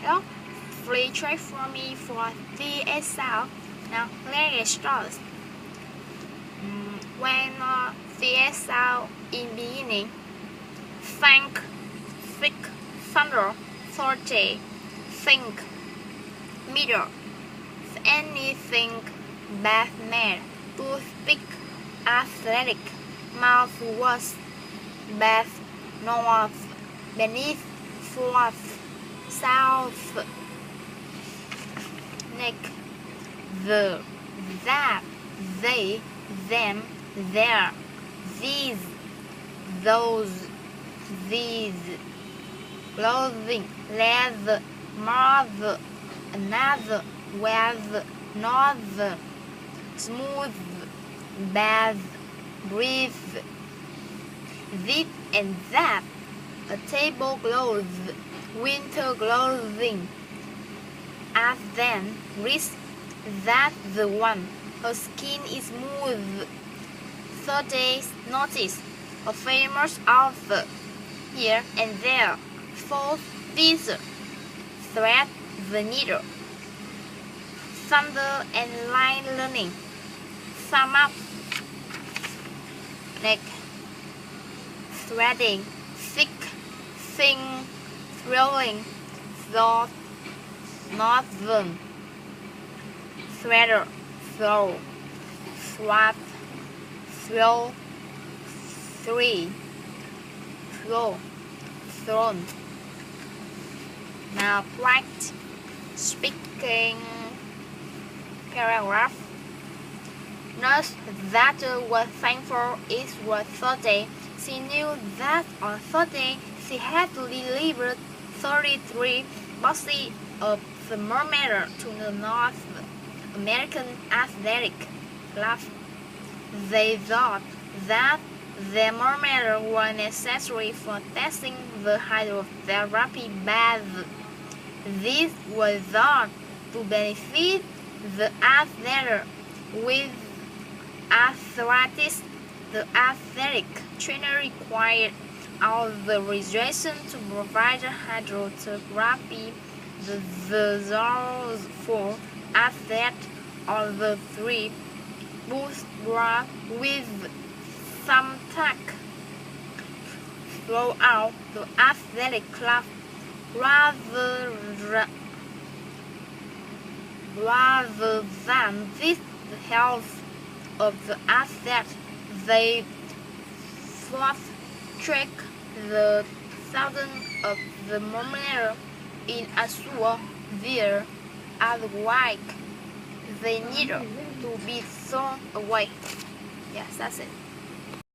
Hello, free trade for me for DSL. Now let's get started. When DSL in beginning, think thunder, 30, think middle, anything Batman, toothpick, athletic, mouth was, bath, north, beneath, forth, south, neck, the, that, they, them, there, these, those, these, clothing, leather, mother, another, weather, north, smooth, bath, breathe, this and that, a tablecloth, winter clothing, as then, wrist, that the one, her skin is smooth, 30 notice, a famous author, here and there, fourth, teaser, thread, the needle, thunder and line learning, sum up, neck, threading, thick, thin, throwing, thought, northern, threader, throw, swap, throw, three, throw, thrown. Now practice speaking paragraph. Nurse that was thankful it was Thursday. She knew that on Thursday she had to deliver 33 boxes of thermometer to the North American Athletic Club. They thought that the thermometer was necessary for testing the hydrotherapy bath. This was thought to benefit the athlete with arthritis. The athletic trainer required authorization to provide hydrotherapy. The results for athletes of the three both were with some tack throughout the athletic club. Rather than this, the health of the athlete, they fast-track the thousands of the thermometer in a sewer there, otherwise they need to be thrown away. Yes, that's it.